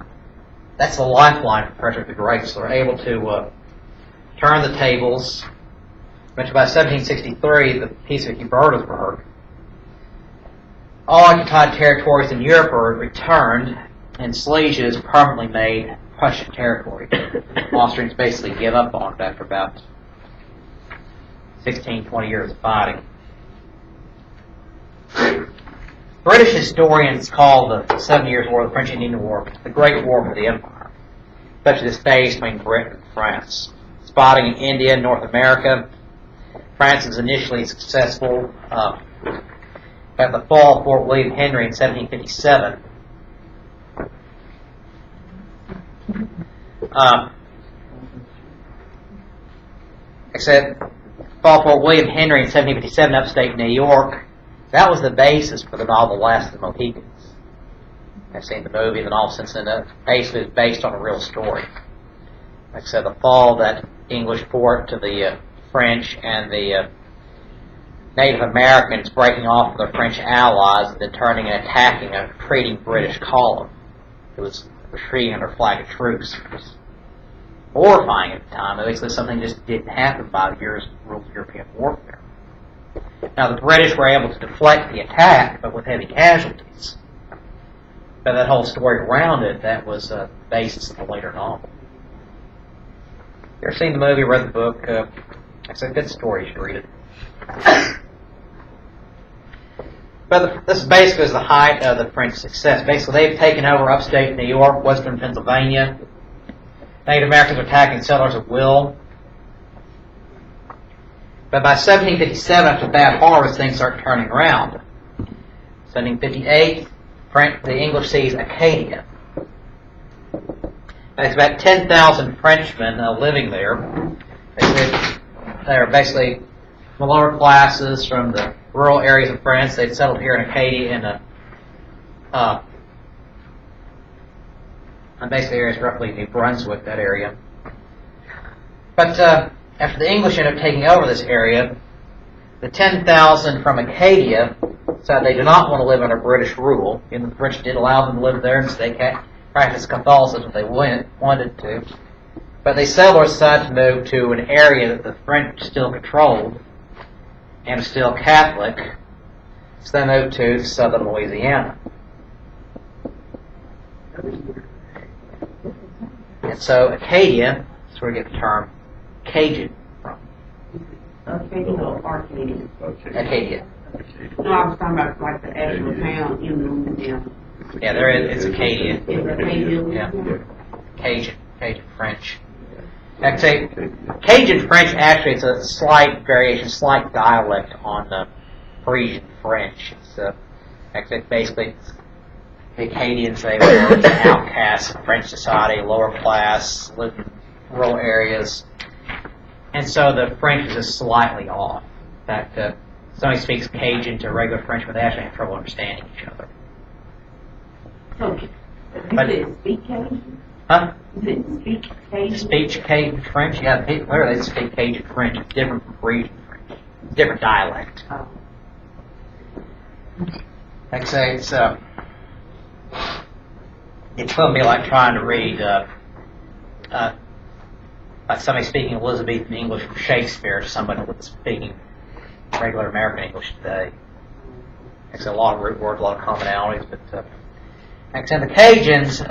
that's the lifeline for Frederick the Great, so they're able to turn the tables. Eventually, by 1763, the Peace of Hubertusburg, all occupied territories in Europe are returned, and Silesia is permanently made Prussian territory. Austrians basically give up on it after about 16, 20 years of fighting. British historians call the 7 Years' War, the French Indian War, the Great War for the Empire, especially this phase between Britain and France. Spotting in India and North America, France was initially successful at the fall of Fort William Henry in 1757. Except fall of Fort William Henry in 1757, upstate New York. That was the basis for the novel Last of the Mohicans. I've seen the movie, the novel since then. Basically, it's based on a real story. Like I said, the fall of that English fort to the French and the Native Americans breaking off with their French allies and then turning and attacking a retreating British column. It was retreating under a flag of truce. It was horrifying at the time. Basically, something just didn't happen by the years of European warfare. Now, the British were able to deflect the attack, but with heavy casualties. But that whole story around it, that was the basis of the later novel. You ever seen the movie, read the book? It's a good story, you should read it. But this basically is the height of the French success. Basically, they've taken over upstate New York, western Pennsylvania. Native Americans are attacking settlers at will. But by 1757, after bad harvest, things start turning around. 1758, the English seize Acadia. There's about 10,000 Frenchmen living there. They're basically the lower classes from the rural areas of France. They'd settled here in Acadia in basically areas roughly New Brunswick, that area. But after the English ended up taking over this area, the 10,000 from Acadia decided they do not want to live under British rule. And the British did allow them to live there, and so they practiced Catholicism if they wanted to. But the settlers decided to move to an area that the French still controlled and was still Catholic, so they moved to southern Louisiana. And so Acadia, that's where we get the term Cajun from. Acadia or Arcadia? Acadia. No, I was talking about like the actual town in Louisiana. Yeah, there is. It's Acadia. Is Acadia? Yeah. Cajun French. Actually, Cajun French, actually, it's a slight variation, slight dialect on Parisian French. It's actually basically the Acadians, they were outcasts of French society, lower class, lived in rural areas. And so the French is just slightly off. In fact, somebody speaks Cajun to regular French, but they actually have trouble understanding each other. So, But- you said speak Cajun? Huh? You said speak Cajun? Speech Cajun French? Yeah, literally they speak Cajun French. It's different from Parisian French. It's a different dialect. Oh. Like I say, it's going to be like trying to read like somebody speaking Elizabethan English from Shakespeare to somebody that's speaking regular American English today. It's a lot of root words, a lot of commonalities, but like I said, the Cajuns,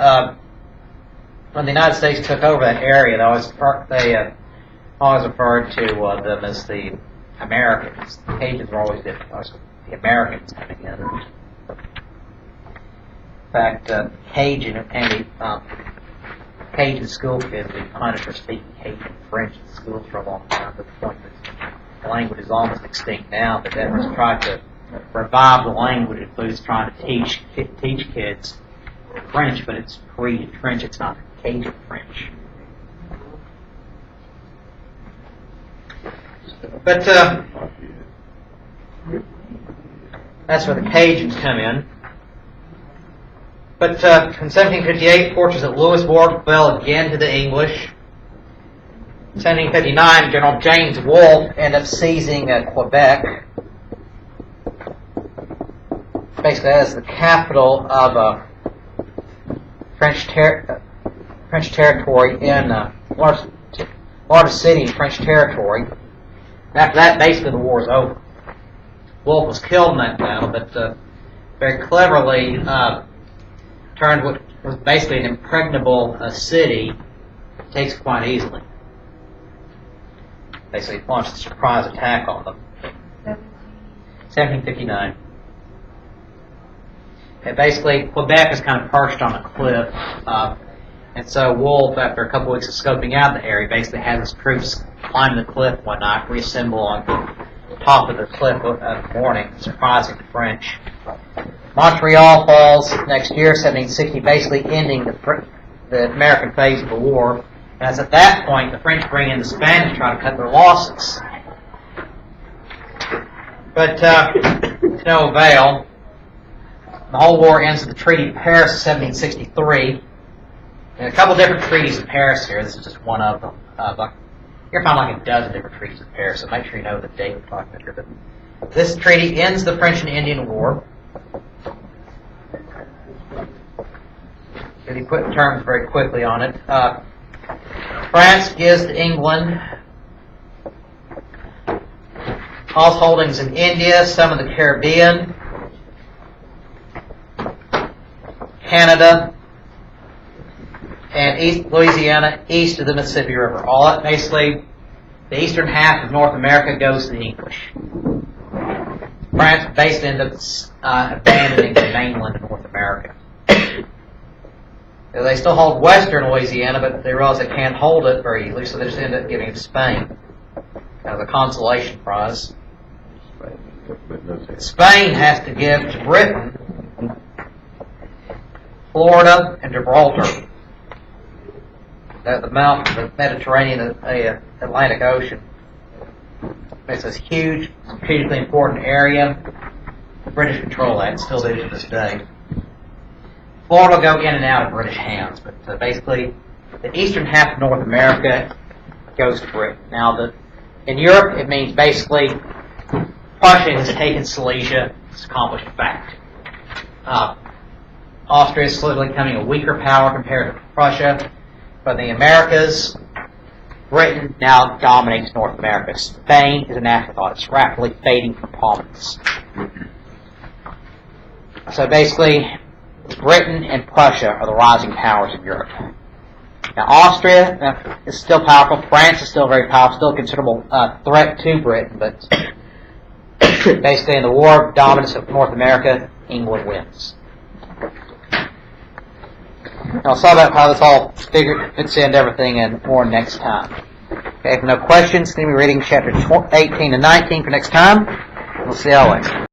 when the United States took over that area, they always referred to them as the Americans. The Cajuns were always the Americans coming in. In fact, Cajun school kids have been punished for speaking Cajun French in schools for a long time, to the point that the language is almost extinct now. But everyone's tried to revive the language, includes trying to teach kids French, but it's Parisian French, it's not Cajun French. But that's where the Cajuns come in. But in 1758, fortunes at Louisbourg fell again to the English. In 1759, General James Wolfe ended up seizing Quebec, basically as the capital of French territory in largest city in French territory. After that, basically the war is over. Wolfe was killed in that battle, but very cleverly turned what was basically an impregnable city, takes quite easily. Basically launched a surprise attack on them. 1759. And basically, Quebec is kind of perched on a cliff, and so Wolfe, after a couple weeks of scoping out the area, basically has his troops climb the cliff one night, reassemble on the top of the cliff in the morning, surprising the French. Montreal falls next year, 1760, basically ending the American phase of the war. And it's at that point the French bring in the Spanish to try to cut their losses. But to no avail. The whole war ends with the Treaty of Paris of 1763. And a couple different treaties of Paris here. This is just one of them. You're going to find like a dozen different treaties of Paris, so make sure you know the date we're talking about here. But this treaty ends the French and Indian War. He put terms very quickly on it. France gives to England all holdings in India, some of the Caribbean, Canada, and East Louisiana, east of the Mississippi River. All that, basically, the eastern half of North America goes to the English. France basically ends up abandoning the mainland of North America. They still hold western Louisiana, but they realize they can't hold it very easily, so they just end up giving it to Spain as a consolation prize. Spain has to give to Britain Florida and Gibraltar, the mouth of the Mediterranean and the Atlantic Ocean. It's this huge, strategically important area. The British control that, still do to this day. Florida will go in and out of British hands, but basically the eastern half of North America goes to Britain. Now, in Europe, it means basically Prussia has taken Silesia. It's accomplished fact. Austria is slowly becoming a weaker power compared to Prussia. But in the Americas, Britain now dominates North America. Spain is an afterthought. It's rapidly fading from prominence. So basically, Britain and Prussia are the rising powers of Europe. Now, Austria is still powerful. France is still very powerful, still a considerable threat to Britain. But basically, in the war of dominance of North America, England wins. Now, I'll talk about how this all fits into everything and more next time. Okay, if no questions, then we're reading chapter 18 and 19 for next time. We'll see you all later.